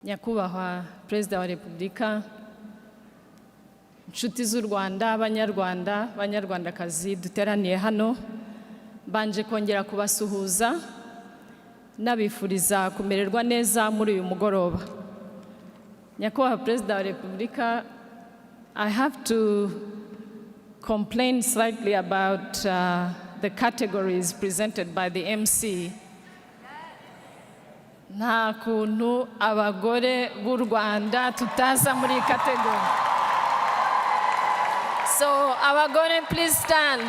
Nyakubahwa Perezida wa Repubulika, inshuti z'u Rwanda, Abanyarwanda, Banyarwandakazi duteraniye hano, banje kongera kubasuhuza nabifuriza kumererwa neza muri uyu mugoroba. Nyakubahwa Perezida wa Repubulika, I have to complain slightly about the categories presented by the MC. Nta kuntu abagore b'u Rwanda tutaza muri category. So, abagore, please stand.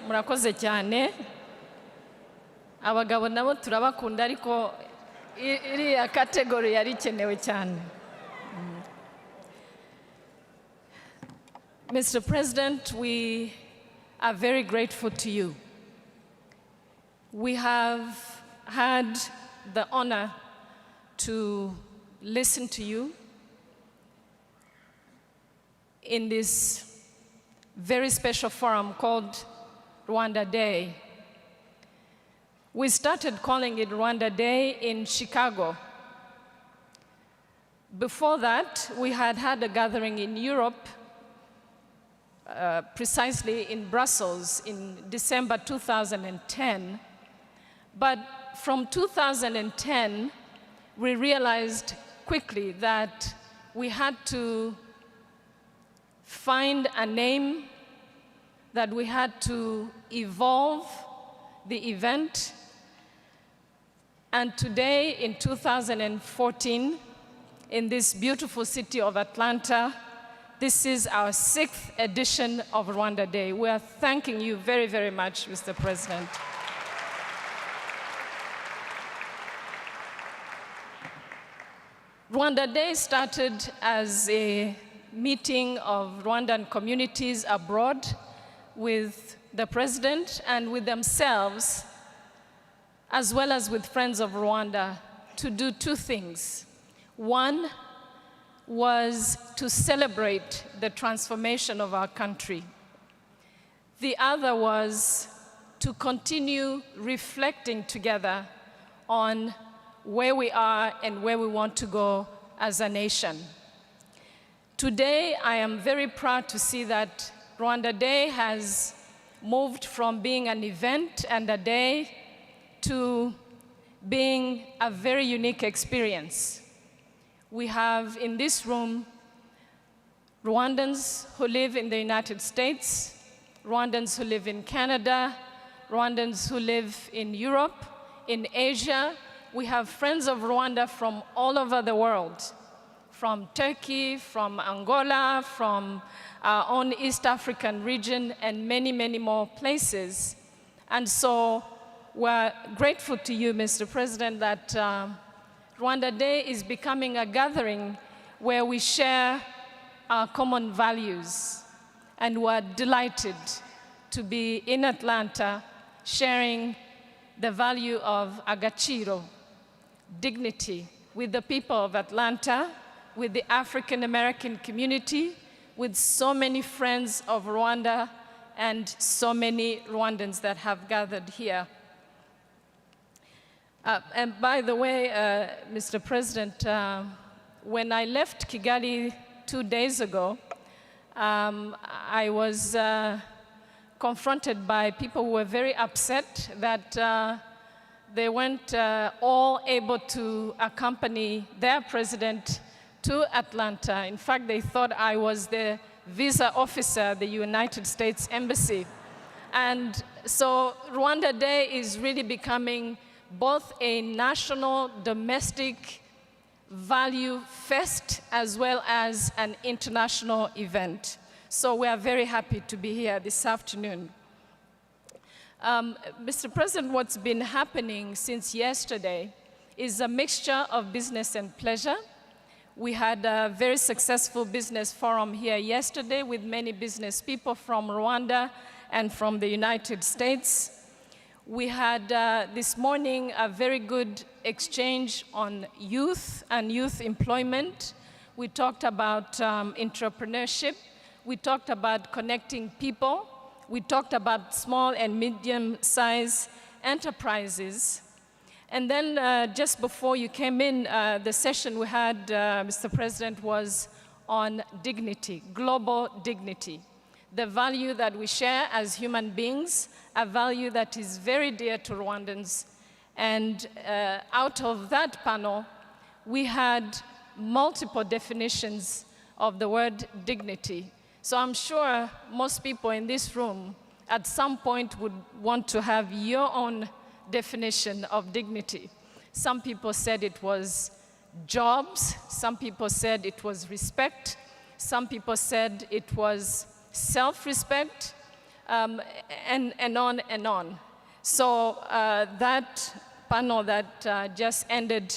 Murakoze cyane. Abagabo nabo turabakunda ariko iriya category yari ikenewe cyane. Mr. President, we are very grateful to you. We have had the honor to listen to you in this very special forum called Rwanda Day. We started calling it Rwanda Day in Chicago. Before that, we had a gathering in Europe, precisely in Brussels in December 2010. But from 2010, we realized quickly that we had to find a name, that we had to evolve the event. And today, in 2014, in this beautiful city of Atlanta, this is our 6th edition of Rwanda Day. We are thanking you very, very much, Mr. President. Rwanda Day started as a meeting of Rwandan communities abroad with the President and with themselves, as well as with Friends of Rwanda, to do two things. One was to celebrate the transformation of our country. The other was to continue reflecting together on where we are and where we want to go as a nation. Today, I am very proud to see that Rwanda Day has moved from being an event and a day to being a very unique experience. We have in this room Rwandans who live in the United States, Rwandans who live in Canada, Rwandans who live in Europe, in Asia. We have Friends of Rwanda from all over the world, from Turkey, from Angola, from our own East African region, and many, many more places. And so we're grateful to you, Mr. President, that Rwanda Day is becoming a gathering where we share our common values. And we're delighted to be in Atlanta sharing the value of agaciro, dignity, with the people of Atlanta, with the African American community, with so many friends of Rwanda and so many Rwandans that have gathered here. And by the way, Mr. President, when I left Kigali 2 days ago, I was confronted by people who were very upset that they weren't all able to accompany their president to Atlanta. In fact, they thought I was the visa officer at the United States Embassy. And so Rwanda Day is really becoming both a national, domestic value fest as well as an international event. So we are very happy to be here this afternoon. Mr. President, what's been happening since yesterday is a mixture of business and pleasure. We had a very successful business forum here yesterday with many business people from Rwanda and from the United States. We had this morning a very good exchange on youth and youth employment. We talked about entrepreneurship. We talked about connecting people. We talked about small and medium-sized enterprises. And then just before you came in, the session we had, Mr. President, was on dignity, global dignity. The value that we share as human beings, a value that is very dear to Rwandans. And out of that panel, we had multiple definitions of the word dignity. So I'm sure most people in this room at some point would want to have your own definition of dignity. Some people said it was jobs. Some people said it was respect. Some people said it was self-respect, and on and on. So that panel that just ended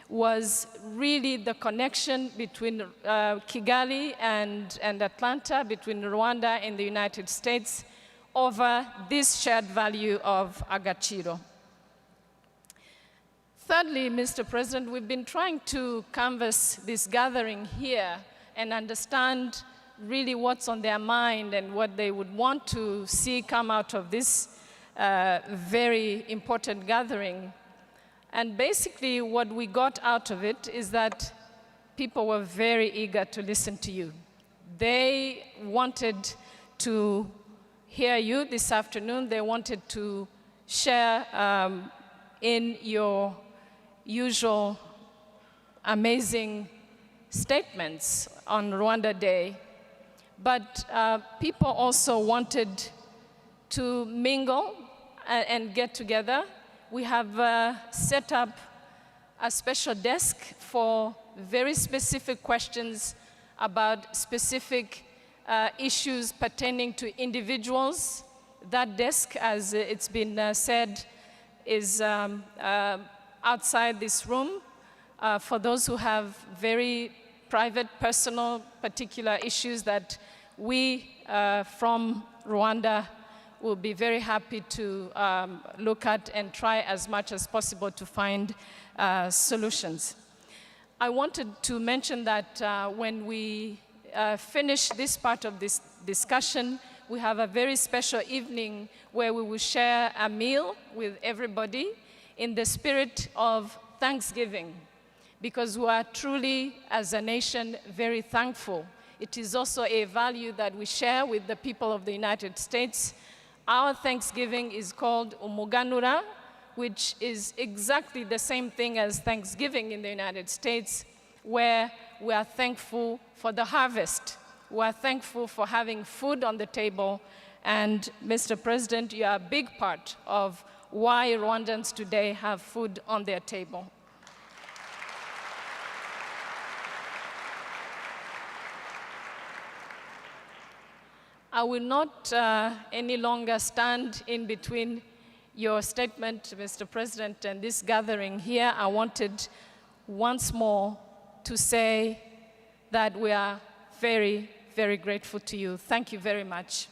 was really the connection between Kigali and Atlanta, between Rwanda and the United States, over this shared value of agaciro. Thirdly, Mr. President, we've been trying to canvass this gathering here and understand really what's on their mind and what they would want to see come out of this very important gathering. And basically what we got out of it is that people were very eager to listen to you. They wanted to hear you this afternoon. They wanted to share in your usual amazing statements on Rwanda Day. But people also wanted to mingle and get together. We have set up a special desk for very specific questions about specific issues pertaining to individuals. That desk, as it's been said, is outside this room for those who have very private, personal, particular issues that we from Rwanda will be very happy to look at and try as much as possible to find solutions. I wanted to mention that when we finish this part of this discussion, we have a very special evening where we will share a meal with everybody in the spirit of Thanksgiving, because we are truly, as a nation, very thankful. It is also a value that we share with the people of the United States. Our Thanksgiving is called Umuganura, which is exactly the same thing as Thanksgiving in the United States, where we are thankful for the harvest. We are thankful for having food on the table. And Mr. President, you are a big part of why Rwandans today have food on their table. I will not any longer stand in between your statement, Mr. President, and this gathering here. I wanted once more to say that we are very, very grateful to you. Thank you very much.